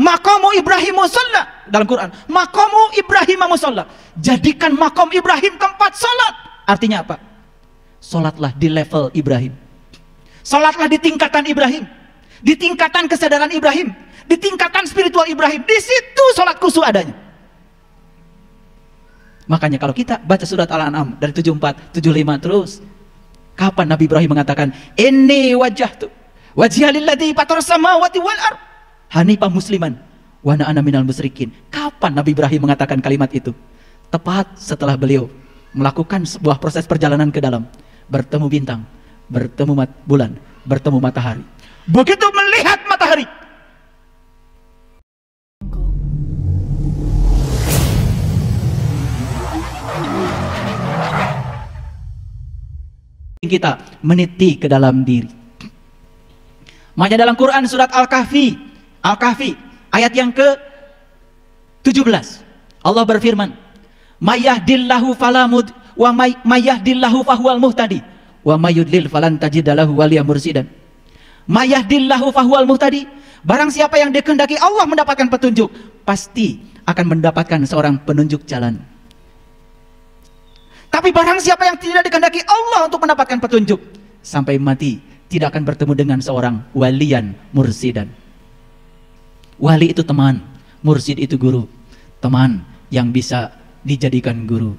Maqamu Ibrahim musalla dalam Quran. Maqamu Ibrahim musalla. Jadikan maqam Ibrahim tempat salat. Artinya apa? Salatlah di level Ibrahim. Salatlah di tingkatan Ibrahim. Di tingkatan kesadaran Ibrahim. Di tingkatan spiritual Ibrahim. Di situ salat khusyuk adanya. Makanya kalau kita baca surat Al-An'am dari 74, 75 terus, kapan Nabi Ibrahim mengatakan, "Inni wajjahtu wajhiya lilladzi fatara samawati wal ardh hanifan musliman wa ana minal musyrikin." Kapan Nabi Ibrahim mengatakan kalimat itu? Tepat setelah beliau melakukan sebuah proses perjalanan ke dalam, bertemu bintang, bertemu bulan, bertemu matahari. Begitu melihat matahari, kita meniti ke dalam diri. Makanya dalam Quran surat Al-Kahfi ayat yang ke-17 Allah berfirman, "Mayahdillahu falamud wa mayahdillahu fahuwal muhtadi wa mayudlil falan tajidalahu waliya mursidan." Mayahdillahu fahuwal muhtadi, barang siapa yang dikehendaki Allah mendapatkan petunjuk, pasti akan mendapatkan seorang penunjuk jalan. Tapi barang siapa yang tidak dikehendaki Allah untuk mendapatkan petunjuk, sampai mati tidak akan bertemu dengan seorang waliyan mursidan. Wali itu teman, mursid itu guru. Teman yang bisa dijadikan guru,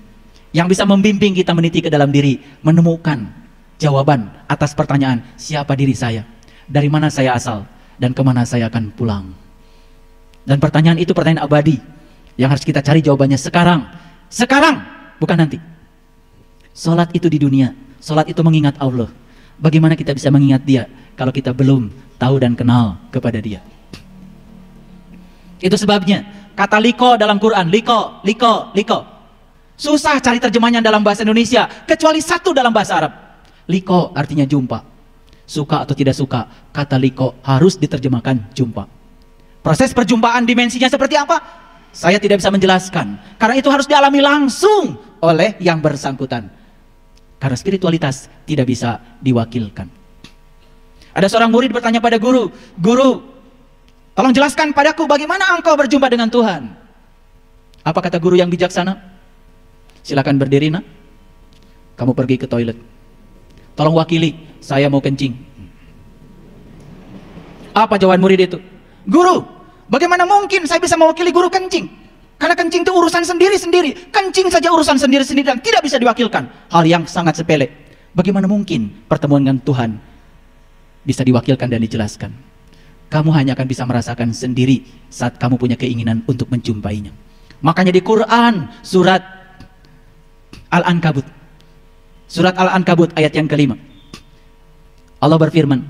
yang bisa membimbing kita meniti ke dalam diri, menemukan jawaban atas pertanyaan, siapa diri saya, dari mana saya asal, dan kemana saya akan pulang. Dan pertanyaan itu pertanyaan abadi yang harus kita cari jawabannya sekarang, bukan nanti. Salat itu di dunia, salat itu mengingat Allah. Bagaimana kita bisa mengingat Dia kalau kita belum tahu dan kenal kepada Dia? Itu sebabnya kata liko dalam Quran, liko. Susah cari terjemahnya dalam bahasa Indonesia, kecuali satu dalam bahasa Arab. Liko artinya jumpa. Suka atau tidak suka, kata liko harus diterjemahkan jumpa. Proses perjumpaan dimensinya seperti apa? Saya tidak bisa menjelaskan, karena itu harus dialami langsung oleh yang bersangkutan. Karena spiritualitas tidak bisa diwakilkan. Ada seorang murid bertanya pada guru, "Guru, tolong jelaskan padaku bagaimana engkau berjumpa dengan Tuhan." Apa kata guru yang bijaksana? "Silakan berdiri, nak. Kamu pergi ke toilet. Tolong wakili, saya mau kencing." Apa jawaban murid itu? "Guru, bagaimana mungkin saya bisa mewakili guru kencing? Karena kencing itu urusan sendiri-sendiri. Kencing saja urusan sendiri-sendiri dan tidak bisa diwakilkan. Hal yang sangat sepele. Bagaimana mungkin pertemuan dengan Tuhan bisa diwakilkan dan dijelaskan? Kamu hanya akan bisa merasakan sendiri saat kamu punya keinginan untuk menjumpainya." Makanya di Quran surat Al-Ankabut, ayat yang kelima, Allah berfirman,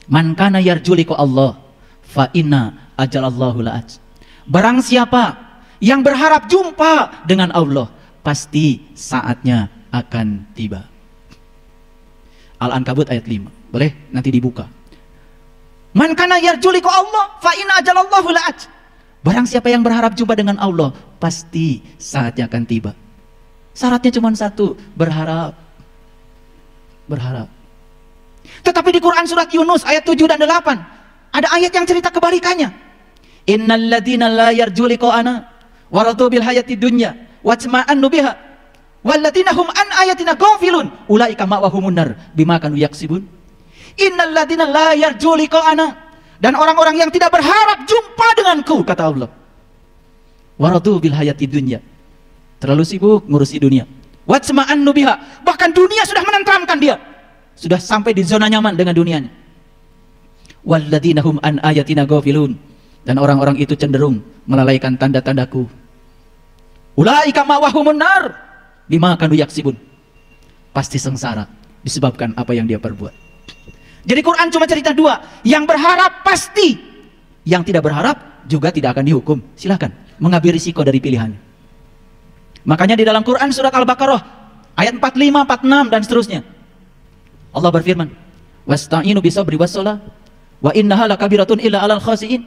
"Man kana yarju liqa Allah fa inna ajalallahu la'at." Barang siapa yang berharap jumpa dengan Allah, pasti saatnya akan tiba. Al-Ankabut ayat 5. Boleh nanti dibuka. Man kana yarju liqa Allah fa inna ajalallahu la'at. Barang siapa yang berharap jumpa dengan Allah, pasti saatnya akan tiba. Syaratnya cuma satu, berharap. Tetapi di Quran surat Yunus ayat 7 dan 8 ada ayat yang cerita kebalikannya. Innal ladzina la yarju liqa'ana wa radu bil hayati dunya wa tama'annu biha wal ladzina hum an ayatina ghafilun ulaika ma'wahumun nar bima kanu yaksibun. Innal ladzina la yarju liqa'ana, dan orang-orang yang tidak berharap jumpa denganku, kata Allah, wa radu bil hayati dunya, terlalu sibuk ngurusi dunia, wa tama'annu biha, bahkan dunia sudah menenteramkan dia, sudah sampai di zona nyaman dengan dunianya. Wal ladzina hum an ayatina ghafilun, dan orang-orang itu cenderung melalaikan tanda-tandaku. Ulaika ma'wahumun nar bima kanu yaksibun, pasti sengsara disebabkan apa yang dia perbuat. Jadi Quran cuma cerita dua, yang berharap pasti, yang tidak berharap juga tidak akan dihukum. Silakan mengambil risiko dari pilihan. Makanya di dalam Quran surat Al-Baqarah ayat 45, 46 dan seterusnya, Allah berfirman, "Wasta'inu bisabri wassalah wa innaha lakabiratun illa 'alal khashiin."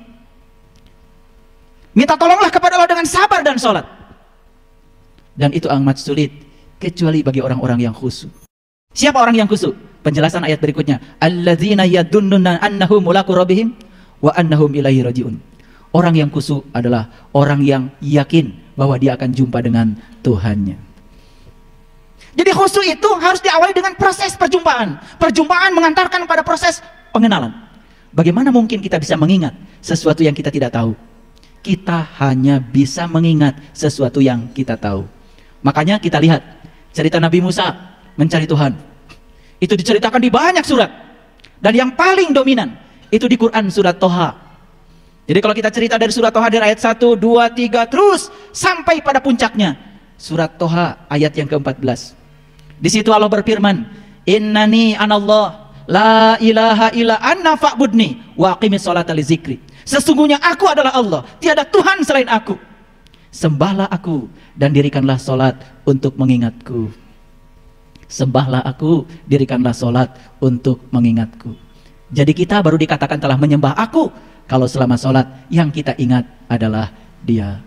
Minta tolonglah kepada Allah dengan sabar dan sholat. Dan itu amat sulit kecuali bagi orang-orang yang khusyuk. Siapa orang yang khusyuk? Penjelasan ayat berikutnya, alladzina yadunnuna annahum mulaqu rabbihim wa annahum ilaihi rajiun. Orang yang khusyuk adalah orang yang yakin bahwa dia akan jumpa dengan Tuhannya. Jadi khusyuk itu harus diawali dengan proses perjumpaan. Perjumpaan mengantarkan pada proses pengenalan. Bagaimana mungkin kita bisa mengingat sesuatu yang kita tidak tahu? Kita hanya bisa mengingat sesuatu yang kita tahu. Makanya kita lihat cerita Nabi Musa mencari Tuhan. Itu diceritakan di banyak surat. Dan yang paling dominan itu di Quran surat Toha. Jadi kalau kita cerita dari surat Toha dari ayat 1, 2, 3 terus sampai pada puncaknya surat Toha ayat yang ke-14. Di situ Allah berfirman, "Innani anallah la ilaha illa anna fa'budni wa aqimis sholata li zikri." Sesungguhnya aku adalah Allah, tiada Tuhan selain aku. Sembahlah aku dan dirikanlah salat untuk mengingatku. Sembahlah aku, dirikanlah salat untuk mengingatku. Jadi kita baru dikatakan telah menyembah aku kalau selama sholat yang kita ingat adalah Dia.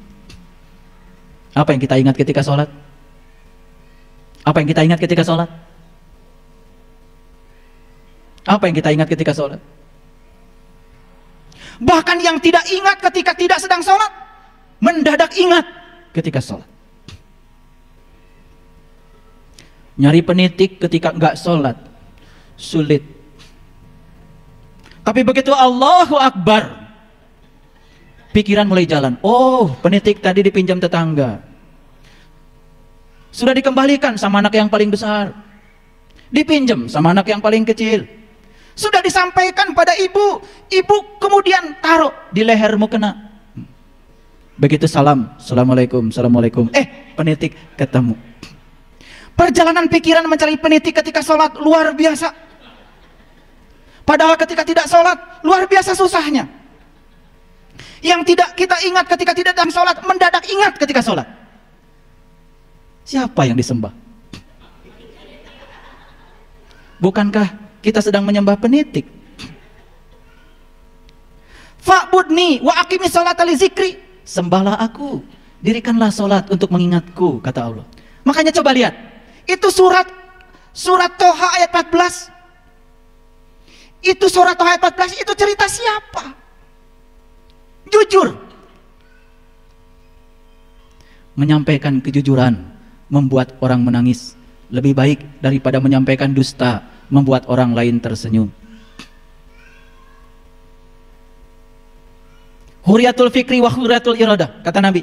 Apa yang kita ingat ketika sholat? Apa yang kita ingat ketika sholat? Apa yang kita ingat ketika sholat? Bahkan yang tidak ingat ketika tidak sedang sholat, mendadak ingat ketika sholat. Nyari penitik ketika enggak sholat sulit. Tapi begitu Allahu Akbar, pikiran mulai jalan. Oh, penitik tadi dipinjam tetangga, sudah dikembalikan sama anak yang paling besar, dipinjam sama anak yang paling kecil, sudah disampaikan pada ibu, ibu kemudian taruh di lehermu kena. Begitu salam, assalamualaikum, assalamualaikum, penitik ketemu. Perjalanan pikiran mencari penitik ketika sholat luar biasa. Padahal ketika tidak sholat, luar biasa susahnya. Yang tidak kita ingat ketika tidak sedang sholat, mendadak ingat ketika sholat. Siapa yang disembah? Bukankah kita sedang menyembah penitik? Fa'budni wa aqimis sholata li zikri. Sembahlah aku, dirikanlah sholat untuk mengingatku, kata Allah. Makanya coba lihat, itu surat Toha ayat 14. Itu surat Toha ayat 14, itu cerita siapa? Jujur. Menyampaikan kejujuran membuat orang menangis lebih baik daripada menyampaikan dusta membuat orang lain tersenyum. Huriyatul fikri wa huriyatul iradah, kata Nabi.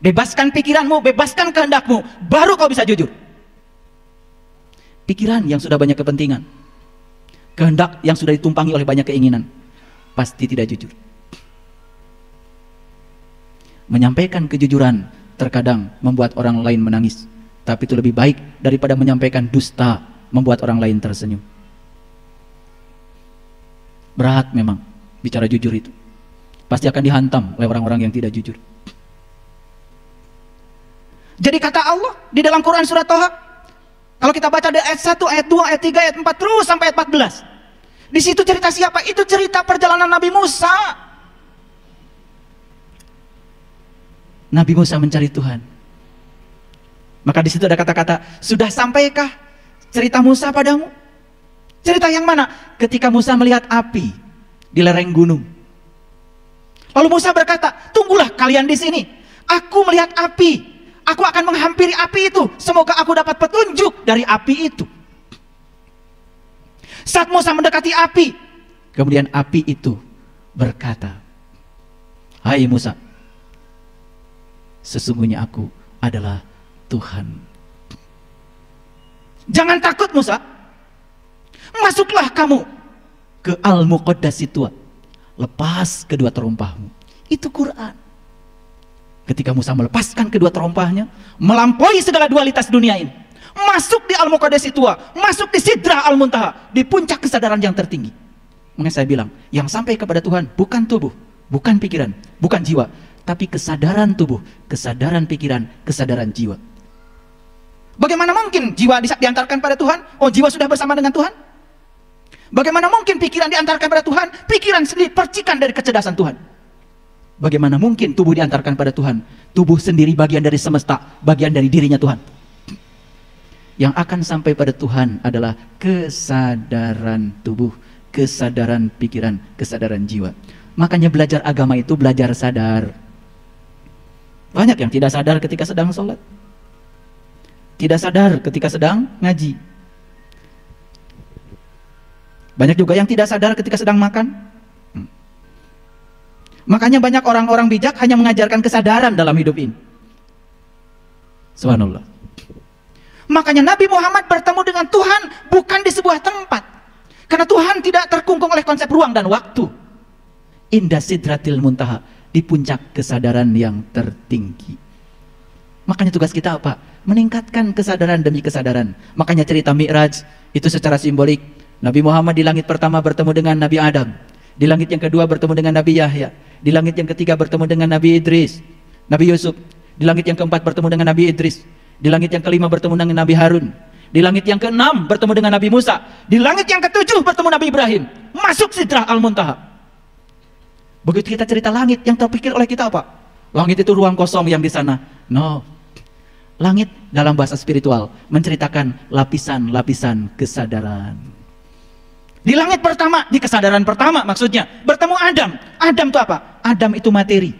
Bebaskan pikiranmu, bebaskan kehendakmu, baru kau bisa jujur. Pikiran yang sudah banyak kepentingan, kehendak yang sudah ditumpangi oleh banyak keinginan, pasti tidak jujur. Menyampaikan kejujuran terkadang membuat orang lain menangis, tapi itu lebih baik daripada menyampaikan dusta membuat orang lain tersenyum. Berat memang bicara jujur itu. Pasti akan dihantam oleh orang-orang yang tidak jujur. Jadi kata Allah di dalam Quran surat Toha, kalau kita baca dari ayat 1, ayat 2, ayat 3, ayat 4 terus sampai ayat 14. Di situ cerita siapa? Itu cerita perjalanan Nabi Musa. Nabi Musa mencari Tuhan. Maka di situ ada kata-kata, sudah sampaikah cerita Musa padamu? Cerita yang mana? Ketika Musa melihat api di lereng gunung. Lalu Musa berkata, tunggulah kalian di sini. Aku melihat api. Aku akan menghampiri api itu. Semoga aku dapat petunjuk dari api itu. Saat Musa mendekati api, kemudian api itu berkata, hai Musa, sesungguhnya aku adalah Tuhan. Jangan takut Musa. Masuklah kamu ke Al-Muqaddas itu. Lepas kedua terompahmu. Itu Quran. Ketika Musa melepaskan kedua terompahnya, melampaui segala dualitas dunia ini, masuk di Al-Muqaddas itu, masuk di Sidrah Al-Muntaha, di puncak kesadaran yang tertinggi. Makanya saya bilang, yang sampai kepada Tuhan bukan tubuh, bukan pikiran, bukan jiwa, tapi kesadaran tubuh, kesadaran pikiran, kesadaran jiwa. Bagaimana mungkin jiwa diantarkan pada Tuhan? Oh, jiwa sudah bersama dengan Tuhan? Bagaimana mungkin pikiran diantarkan pada Tuhan? Pikiran sendiri percikan dari kecerdasan Tuhan. Bagaimana mungkin tubuh diantarkan pada Tuhan? Tubuh sendiri bagian dari semesta, bagian dari dirinya Tuhan. Yang akan sampai pada Tuhan adalah kesadaran tubuh, kesadaran pikiran, kesadaran jiwa. Makanya belajar agama itu belajar sadar. Banyak yang tidak sadar ketika sedang sholat, tidak sadar ketika sedang ngaji. Banyak juga yang tidak sadar ketika sedang makan. Makanya banyak orang-orang bijak hanya mengajarkan kesadaran dalam hidup ini. Subhanallah. Makanya Nabi Muhammad bertemu dengan Tuhan bukan di sebuah tempat, karena Tuhan tidak terkungkung oleh konsep ruang dan waktu. Indah sidratil muntaha, di puncak kesadaran yang tertinggi. Makanya tugas kita apa? Meningkatkan kesadaran demi kesadaran. Makanya cerita Mi'raj itu secara simbolik, Nabi Muhammad di langit pertama bertemu dengan Nabi Adam, di langit yang kedua bertemu dengan Nabi Yahya, di langit yang ketiga bertemu dengan Nabi Idris, Nabi Yusuf, di langit yang keempat bertemu dengan Nabi Idris, di langit yang kelima bertemu dengan Nabi Harun, di langit yang keenam bertemu dengan Nabi Musa, di langit yang ketujuh bertemu Nabi Ibrahim, masuk Sidrah Al-Muntaha. Begitu kita cerita langit, yang terpikir oleh kita apa? Langit itu ruang kosong yang di sana. No. Langit dalam bahasa spiritual menceritakan lapisan-lapisan kesadaran. Di langit pertama, di kesadaran pertama maksudnya, bertemu Adam. Adam itu apa? Adam itu materi.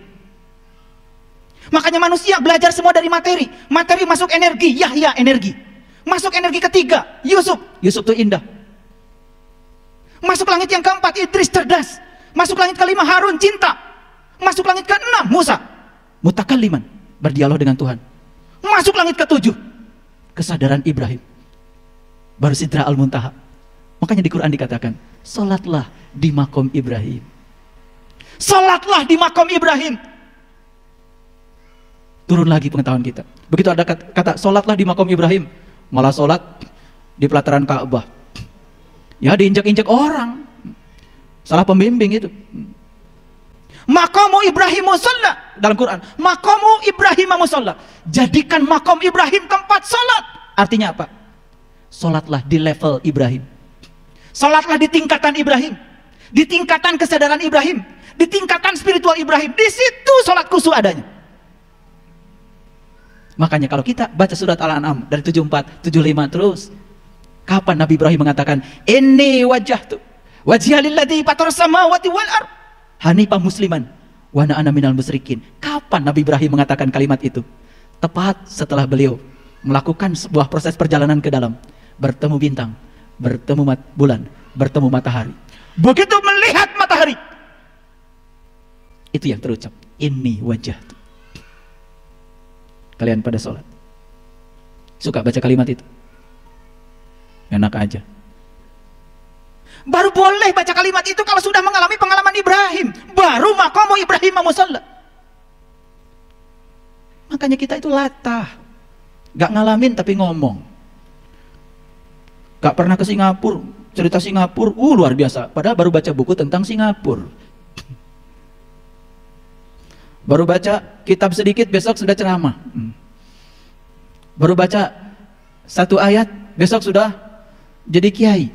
Makanya manusia belajar semua dari materi. Materi masuk energi, Yahya energi. Masuk energi ketiga, Yusuf. Yusuf itu indah. Masuk langit yang keempat, Idris cerdas. Masuk langit kelima, Harun cinta. Masuk langit keenam, Musa mutakalliman, berdialog dengan Tuhan. Masuk langit ketujuh, kesadaran Ibrahim, baru Sidrah Al-Muntaha. Makanya di Quran dikatakan, sholatlah di makom Ibrahim. Sholatlah di makom Ibrahim. Turun lagi pengetahuan kita. Begitu ada kata sholatlah di makom Ibrahim, malah sholat di pelataran Ka'bah. Ya diinjak-injak orang. Salah pembimbing itu. Maqamu Ibrahim musalla dalam Quran. Maqamu Ibrahim musalla. Jadikan makom Ibrahim tempat salat. Artinya apa? Salatlah di level Ibrahim. Salatlah di tingkatan Ibrahim. Di tingkatan kesadaran Ibrahim. Di tingkatan spiritual Ibrahim. Di situ salat khusyuk adanya. Makanya kalau kita baca surat Al-An'am dari 74, 75 terus. Kapan Nabi Ibrahim mengatakan, "Inni wajjahtu wajhiya lilladzi fatara samawati wal ardh hanifan musliman wa ana minal musyrikin." Kapan Nabi Ibrahim mengatakan kalimat itu? Tepat setelah beliau melakukan sebuah proses perjalanan ke dalam, bertemu bintang, bertemu bulan, bertemu matahari. Begitu melihat matahari, itu yang terucap, "Inni wajjahtu." Kalian pada sholat suka baca kalimat itu? Enak aja. Baru boleh baca kalimat itu kalau sudah mengalami pengalaman Ibrahim. Baru maqamu Ibrahim musalla. Makanya kita itu latah, gak ngalamin tapi ngomong. Gak pernah ke Singapura, cerita Singapura, luar biasa. Padahal baru baca buku tentang Singapura. Baru baca kitab sedikit, besok sudah ceramah. Baru baca satu ayat, besok sudah jadi kiai.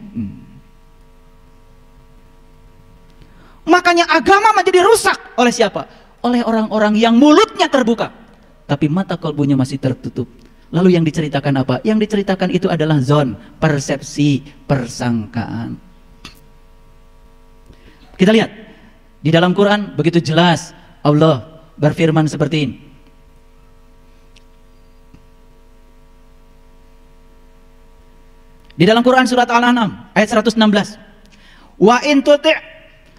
Makanya agama menjadi rusak oleh siapa? Oleh orang-orang yang mulutnya terbuka, tapi mata kalbunya masih tertutup. Lalu yang diceritakan apa? Yang diceritakan itu adalah zon, persepsi, persangkaan. Kita lihat di dalam Quran begitu jelas Allah berfirman seperti ini. Di dalam Quran surat Al-An'am ayat 116. Wa in tuti'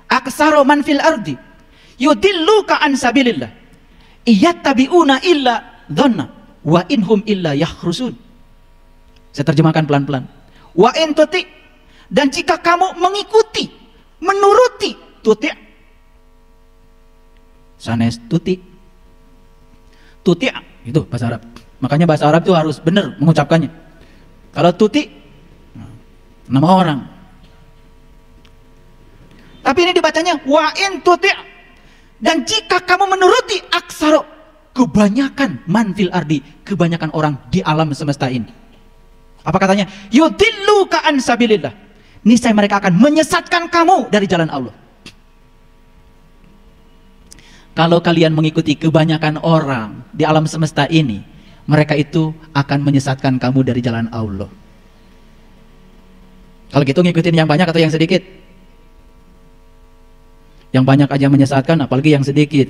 aktsara man fil ardi yudilluka an sabilillah iyattabi'una illa dhanna wa inhum illa yakhrusun. Saya terjemahkan pelan-pelan. Wa in tuti', dan jika kamu mengikuti, menuruti, tuti' sanes tuti, tuti itu bahasa Arab. Makanya bahasa Arab itu harus benar mengucapkannya. Kalau tuti nama orang, tapi ini dibacanya wa in tuti, dan jika kamu menuruti aksaro, kebanyakan manfil ardi, kebanyakan orang di alam semesta ini. Apa katanya? Yudillu ka'an sabilillah, niscaya mereka akan menyesatkan kamu dari jalan Allah. Kalau kalian mengikuti kebanyakan orang di alam semesta ini, mereka itu akan menyesatkan kamu dari jalan Allah. Kalau gitu ngikutin yang banyak atau yang sedikit? Yang banyak aja menyesatkan, apalagi yang sedikit.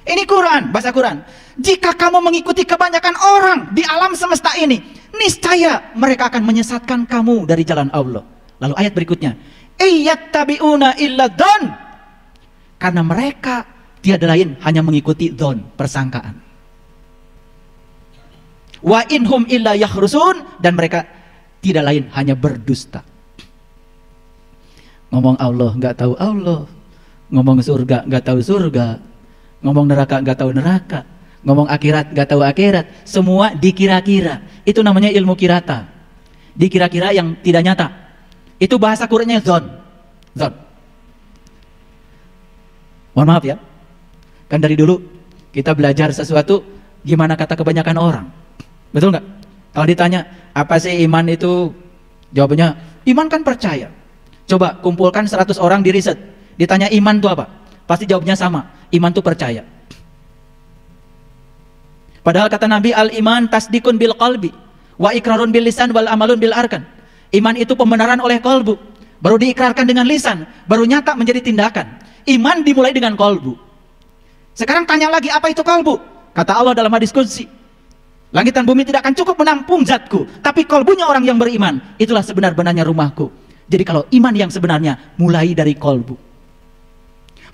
Ini Quran, bahasa Quran. Jika kamu mengikuti kebanyakan orang di alam semesta ini, niscaya mereka akan menyesatkan kamu dari jalan Allah. Lalu ayat berikutnya, iyattabi'una illa dzan. Karena mereka tiada lain hanya mengikuti dzan, persangkaan. Wa inhum illa yakhrusun, dan mereka tidak lain hanya berdusta. Ngomong Allah nggak tahu Allah, ngomong surga nggak tahu surga, ngomong neraka nggak tahu neraka, ngomong akhirat nggak tahu akhirat, semua dikira-kira. Itu namanya ilmu kirata, dikira-kira yang tidak nyata. Itu bahasa Qur'annya dzan. Mohon maaf ya, kan dari dulu kita belajar sesuatu gimana kata kebanyakan orang, betul nggak? Kalau ditanya apa sih iman itu, jawabannya iman kan percaya. Coba kumpulkan 100 orang di riset, ditanya iman itu apa, pasti jawabnya sama, iman itu percaya. Padahal kata Nabi, al-iman tasdikun bil qalbi wa ikrarun bil lisan wal amalun bil arkan. Iman itu pembenaran oleh kolbu, baru diikrarkan dengan lisan, baru nyata menjadi tindakan. Iman dimulai dengan kolbu. Sekarang tanya lagi, apa itu kolbu? Kata Allah dalam hadis qudsi, langit dan bumi tidak akan cukup menampung zatku, tapi kolbunya orang yang beriman, itulah sebenar-benarnya rumahku. Jadi kalau iman yang sebenarnya mulai dari kolbu.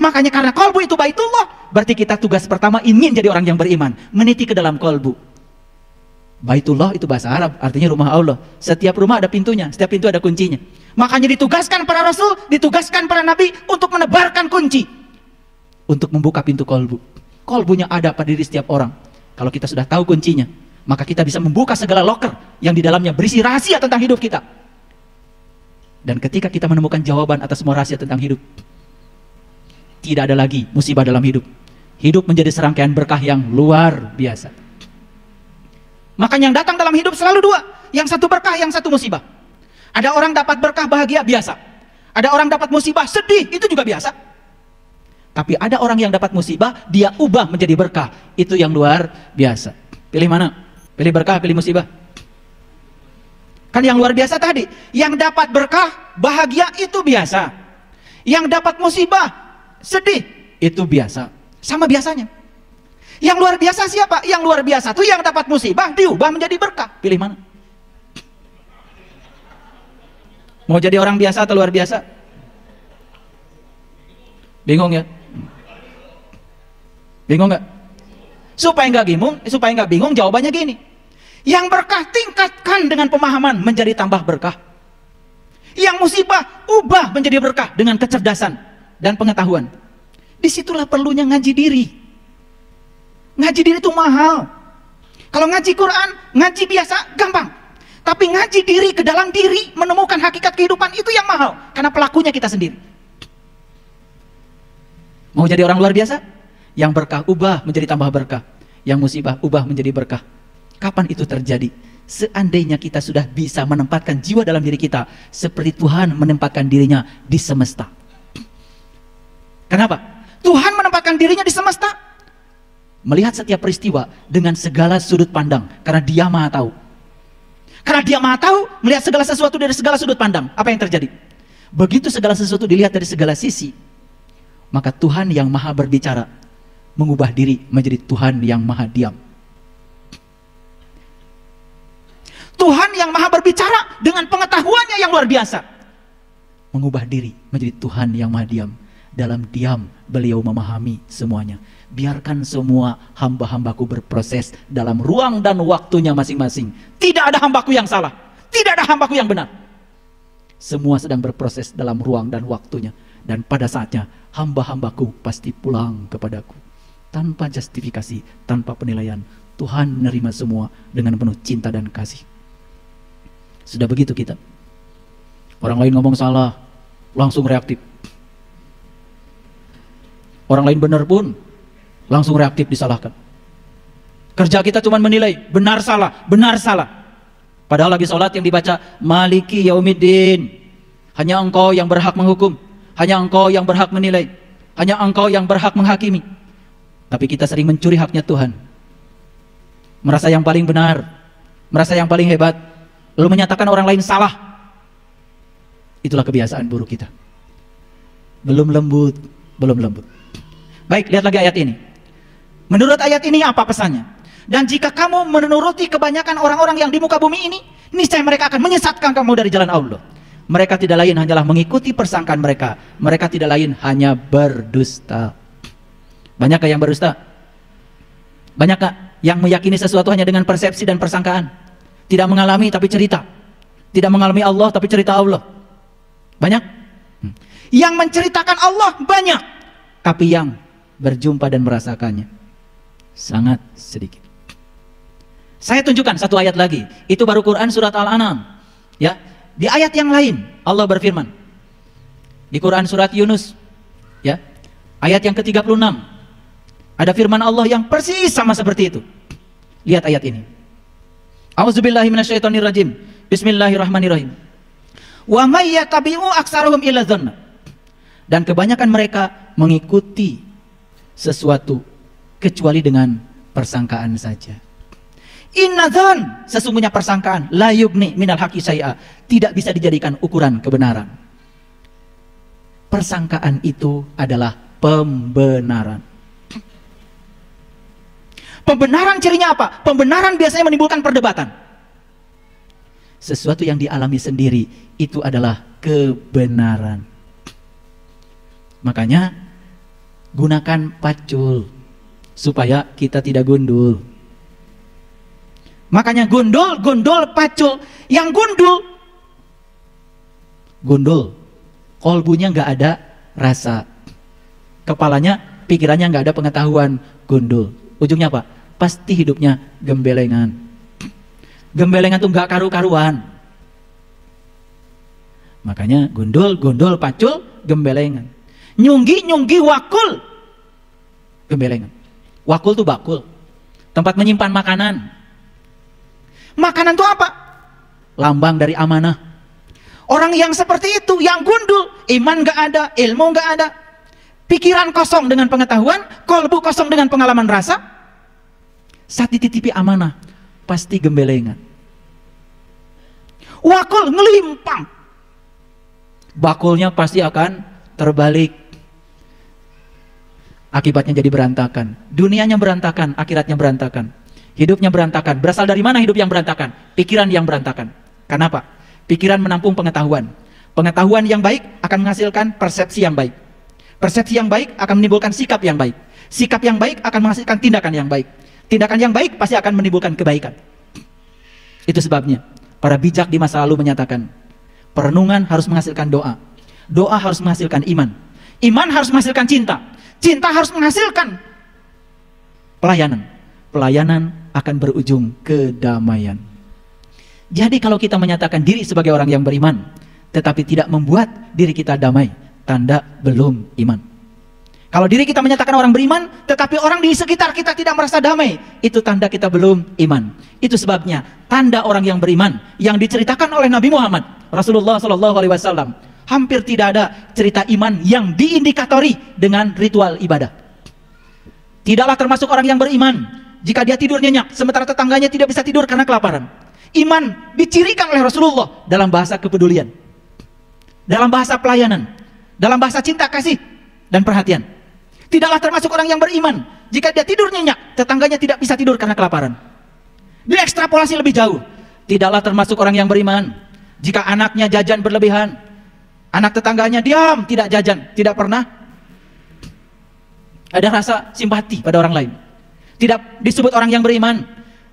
Makanya karena kolbu itu baitullah, berarti kita tugas pertama ingin jadi orang yang beriman, meniti ke dalam kolbu. Baitullah itu bahasa Arab, artinya rumah Allah. Setiap rumah ada pintunya, setiap pintu ada kuncinya. Makanya ditugaskan para rasul, ditugaskan para nabi untuk menebarkan kunci, untuk membuka pintu kolbu. Kolbunya ada pada diri setiap orang. Kalau kita sudah tahu kuncinya, maka kita bisa membuka segala loker yang di dalamnya berisi rahasia tentang hidup kita. Dan ketika kita menemukan jawaban atas semua rahasia tentang hidup, tidak ada lagi musibah dalam hidup. Hidup menjadi serangkaian berkah yang luar biasa. Makanya yang datang dalam hidup selalu dua, yang satu berkah, yang satu musibah. Ada orang dapat berkah bahagia, biasa. Ada orang dapat musibah sedih, itu juga biasa. Tapi ada orang yang dapat musibah, dia ubah menjadi berkah, itu yang luar biasa. Pilih mana? Pilih berkah, pilih musibah? Kan yang luar biasa tadi, yang dapat berkah, bahagia, itu biasa. Yang dapat musibah, sedih, itu biasa. Sama biasanya. Yang luar biasa siapa? Yang luar biasa tuh yang dapat musibah diubah menjadi berkah. Pilih mana? Mau jadi orang biasa atau luar biasa? Bingung ya? Bingung nggak? Supaya nggak bingung, jawabannya gini. Yang berkah tingkatkan dengan pemahaman menjadi tambah berkah. Yang musibah ubah menjadi berkah dengan kecerdasan dan pengetahuan. Disitulah perlunya ngaji diri. Ngaji diri itu mahal. Kalau ngaji Quran, ngaji biasa gampang. Tapi ngaji diri ke dalam diri, menemukan hakikat kehidupan, itu yang mahal. Karena pelakunya kita sendiri. Mau jadi orang luar biasa? Yang berkah ubah menjadi tambah berkah. Yang musibah ubah menjadi berkah. Kapan itu terjadi? Seandainya kita sudah bisa menempatkan jiwa dalam diri kita seperti Tuhan menempatkan dirinya di semesta. Kenapa? Tuhan menempatkan dirinya di semesta, melihat setiap peristiwa dengan segala sudut pandang, karena Dia Maha Tahu. Karena Dia Maha Tahu, melihat segala sesuatu dari segala sudut pandang. Apa yang terjadi? Begitu segala sesuatu dilihat dari segala sisi, maka Tuhan yang Maha Berbicara mengubah diri menjadi Tuhan yang Maha Diam. Tuhan yang Maha Berbicara dengan pengetahuannya yang luar biasa mengubah diri menjadi Tuhan yang Maha Diam. Dalam diam beliau memahami semuanya. Biarkan semua hamba-hambaku berproses dalam ruang dan waktunya masing-masing. Tidak ada hambaku yang salah, tidak ada hambaku yang benar. Semua sedang berproses dalam ruang dan waktunya. Dan pada saatnya hamba-hambaku pasti pulang kepadaku. Tanpa justifikasi, tanpa penilaian. Tuhan menerima semua dengan penuh cinta dan kasih. Sudah begitu kita. Orang lain ngomong salah, langsung reaktif. Orang lain benar pun langsung reaktif disalahkan. Kerja kita cuma menilai benar salah, benar salah. Padahal lagi sholat yang dibaca Maliki Yaumiddin. Hanya Engkau yang berhak menghukum, hanya Engkau yang berhak menilai, hanya Engkau yang berhak menghakimi. Tapi kita sering mencuri haknya Tuhan. Merasa yang paling benar, merasa yang paling hebat, lalu menyatakan orang lain salah. Itulah kebiasaan buruk kita. Belum lembut, belum lembut. Baik, lihat lagi ayat ini. Menurut ayat ini apa pesannya? Dan jika kamu menuruti kebanyakan orang-orang yang di muka bumi ini, niscaya mereka akan menyesatkan kamu dari jalan Allah. Mereka tidak lain hanyalah mengikuti persangkaan mereka. Mereka tidak lain hanya berdusta. Banyakkah yang berdusta? Banyakkah yang meyakini sesuatu hanya dengan persepsi dan persangkaan? Tidak mengalami tapi cerita. Tidak mengalami Allah tapi cerita Allah. Banyak? Yang menceritakan Allah banyak, tapi yang berjumpa dan merasakannya sangat sedikit. Saya tunjukkan satu ayat lagi. Itu baru Quran surat Al-An'am. Ya, di ayat yang lain Allah berfirman. Di Quran surat Yunus, ya, ayat yang ke-36. Ada firman Allah yang persis sama seperti itu. Lihat ayat ini. A'udzubillahi minasyaitonirrajim. Bismillahirrahmanirrahim. Wa may yattabi'u aktsaruhum illa dzanna. Dan kebanyakan mereka mengikuti sesuatu kecuali dengan persangkaan saja. Inna dzan, sesungguhnya persangkaan, la yugni minal haqqi syai'a, tidak bisa dijadikan ukuran kebenaran. Persangkaan itu adalah pembenaran. Pembenaran cirinya apa? Pembenaran biasanya menimbulkan perdebatan. Sesuatu yang dialami sendiri itu adalah kebenaran. Makanya gunakan pacul supaya kita tidak gundul. Makanya gundul pacul. Yang gundul kolbunya nggak ada rasa, kepalanya, pikirannya nggak ada pengetahuan, gundul. Ujungnya apa? Pasti hidupnya gembelengan. Gembelengan tuh nggak karu-karuan. Makanya gundul pacul, gembelengan. Nyunggi wakul, gembelengan. Wakul tuh bakul, tempat menyimpan makanan. Makanan itu apa? Lambang dari amanah. Orang yang seperti itu, yang gundul, iman gak ada, ilmu gak ada, pikiran kosong dengan pengetahuan, kolbu kosong dengan pengalaman rasa, saat dititipi amanah, pasti gembelengan. Wakul ngelimpang, bakulnya pasti akan terbalik. Akibatnya jadi berantakan. Dunianya berantakan, akhiratnya berantakan. Hidupnya berantakan. Berasal dari mana hidup yang berantakan? Pikiran yang berantakan. Kenapa? Pikiran menampung pengetahuan. Pengetahuan yang baik akan menghasilkan persepsi yang baik. Persepsi yang baik akan menimbulkan sikap yang baik. Sikap yang baik akan menghasilkan tindakan yang baik. Tindakan yang baik pasti akan menimbulkan kebaikan. Itu sebabnya para bijak di masa lalu menyatakan, perenungan harus menghasilkan doa. Doa harus menghasilkan iman. Iman harus menghasilkan cinta. Cinta harus menghasilkan pelayanan. Pelayanan akan berujung kedamaian. Jadi kalau kita menyatakan diri sebagai orang yang beriman, tetapi tidak membuat diri kita damai, tanda belum iman. Kalau diri kita menyatakan orang beriman, tetapi orang di sekitar kita tidak merasa damai, itu tanda kita belum iman. Itu sebabnya tanda orang yang beriman yang diceritakan oleh Nabi Muhammad Rasulullah SAW, hampir tidak ada cerita iman yang diindikatori dengan ritual ibadah. Tidaklah termasuk orang yang beriman jika dia tidur nyenyak, sementara tetangganya tidak bisa tidur karena kelaparan. Iman dicirikan oleh Rasulullah dalam bahasa kepedulian, dalam bahasa pelayanan, dalam bahasa cinta kasih dan perhatian. Tidaklah termasuk orang yang beriman jika dia tidur nyenyak, tetangganya tidak bisa tidur karena kelaparan. Diekstrapolasi lebih jauh. Tidaklah termasuk orang yang beriman jika anaknya jajan berlebihan, anak tetangganya diam, tidak jajan, tidak pernah ada rasa simpati pada orang lain. Tidak disebut orang yang beriman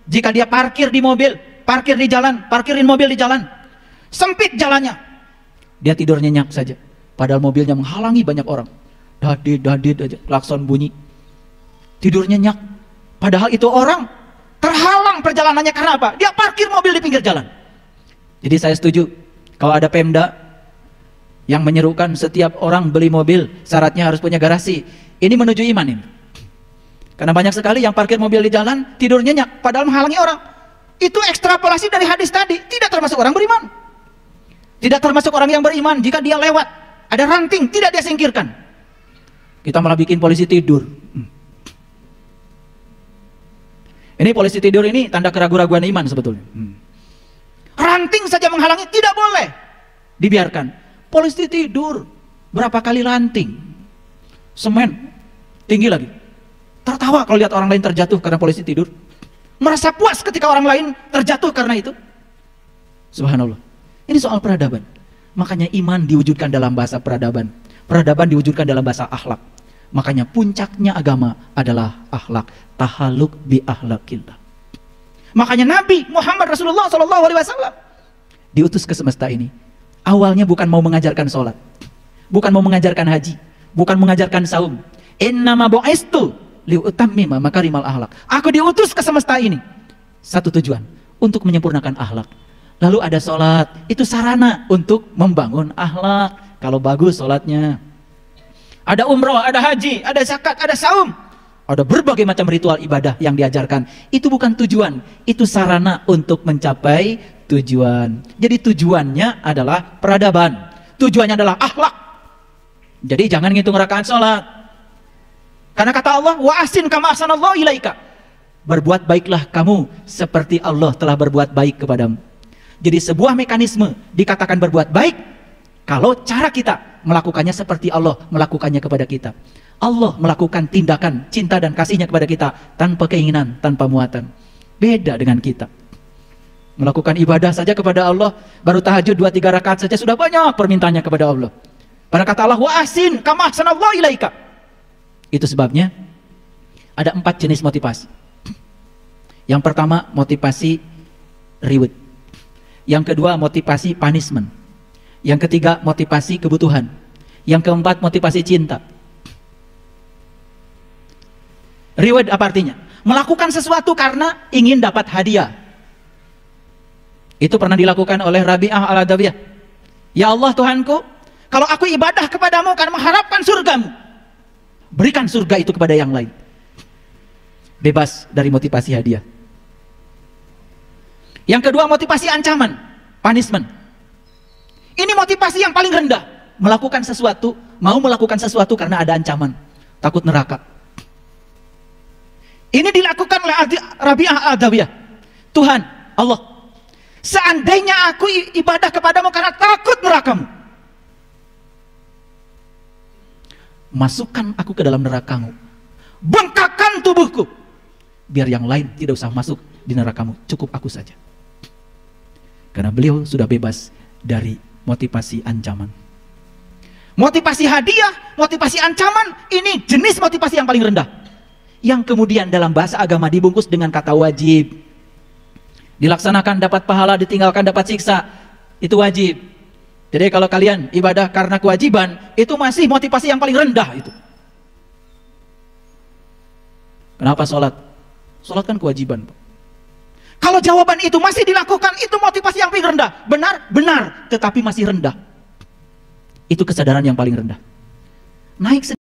jika dia parkir di mobil, parkir di jalan, parkirin mobil di jalan, sempit jalannya, dia tidur nyenyak saja, padahal mobilnya menghalangi banyak orang. Dadit aja, klakson bunyi, tidur nyenyak, padahal itu orang terhalang perjalanannya karena apa? Dia parkir mobil di pinggir jalan. Jadi saya setuju kalau ada Pemda yang menyerukan setiap orang beli mobil syaratnya harus punya garasi. Ini menuju iman ini. Karena banyak sekali yang parkir mobil di jalan, tidur nyenyak, padahal menghalangi orang. Itu ekstrapolasi dari hadis tadi, tidak termasuk orang beriman. Tidak termasuk orang yang beriman jika dia lewat, ada ranting, tidak dia singkirkan. Kita malah bikin polisi tidur. Ini polisi tidur ini tanda keraguan-raguan iman sebetulnya. Ranting saja menghalangi, tidak boleh dibiarkan. Polisi tidur. Berapa kali lanting. Semen. Tinggi lagi. Tertawa kalau lihat orang lain terjatuh karena polisi tidur. Merasa puas ketika orang lain terjatuh karena itu. Subhanallah. Ini soal peradaban. Makanya iman diwujudkan dalam bahasa peradaban. Peradaban diwujudkan dalam bahasa akhlak. Makanya puncaknya agama adalah akhlak. Tahaluk bi akhlakillah. Makanya Nabi Muhammad Rasulullah SAW diutus ke semesta ini. Awalnya bukan mau mengajarkan sholat, bukan mau mengajarkan haji, bukan mengajarkan saum. Innama bu'istu liutammima makarimal akhlak. Aku diutus ke semesta ini. Satu tujuan, untuk menyempurnakan akhlak. Lalu ada sholat, itu sarana untuk membangun akhlak. Kalau bagus sholatnya. Ada umroh, ada haji, ada zakat, ada saum. Ada berbagai macam ritual ibadah yang diajarkan. Itu bukan tujuan, itu sarana untuk mencapai tujuan. Jadi tujuannya adalah peradaban. Tujuannya adalah akhlak. Jadi jangan ngitung rakaat sholat. Karena kata Allah, wa ahsin kama ahsanallahu ilaika. Berbuat baiklah kamu seperti Allah telah berbuat baik kepadamu. Jadi sebuah mekanisme dikatakan berbuat baik kalau cara kita melakukannya seperti Allah melakukannya kepada kita. Allah melakukan tindakan cinta dan kasihnya kepada kita tanpa keinginan, tanpa muatan. Beda dengan kita. Melakukan ibadah saja kepada Allah, baru tahajud 2-3 rakaat saja sudah banyak permintaannya kepada Allah. Pada kata Allah, wa ahsin kama ahsanallahu ilaika. Itu sebabnya ada 4 jenis motivasi. Yang pertama motivasi reward. Yang kedua motivasi punishment. Yang ketiga motivasi kebutuhan. Yang keempat motivasi cinta. Reward apa artinya? Melakukan sesuatu karena ingin dapat hadiah. Itu pernah dilakukan oleh Rabi'ah al-Adawiyah. Ya Allah Tuhanku, kalau aku ibadah kepadamu karena mengharapkan surgamu, berikan surga itu kepada yang lain. Bebas dari motivasi hadiah. Yang kedua motivasi ancaman, punishment. Ini motivasi yang paling rendah. Melakukan sesuatu, mau melakukan sesuatu karena ada ancaman, takut neraka. Ini dilakukan oleh Rabi'ah al-Adawiyah. Tuhan, Allah, seandainya aku ibadah kepadamu karena takut nerakamu, masukkan aku ke dalam nerakamu, bengkakkan tubuhku, biar yang lain tidak usah masuk di nerakamu, cukup aku saja. Karena beliau sudah bebas dari motivasi ancaman. Motivasi hadiah, motivasi ancaman, ini jenis motivasi yang paling rendah, yang kemudian dalam bahasa agama dibungkus dengan kata wajib. Dilaksanakan dapat pahala, ditinggalkan dapat siksa. Itu wajib. Jadi kalau kalian ibadah karena kewajiban, itu masih motivasi yang paling rendah itu. Kenapa sholat? Sholat kan kewajiban. Kalau jawaban itu masih dilakukan, itu motivasi yang paling rendah. Benar? Benar, tetapi masih rendah. Itu kesadaran yang paling rendah. Naik sedikit.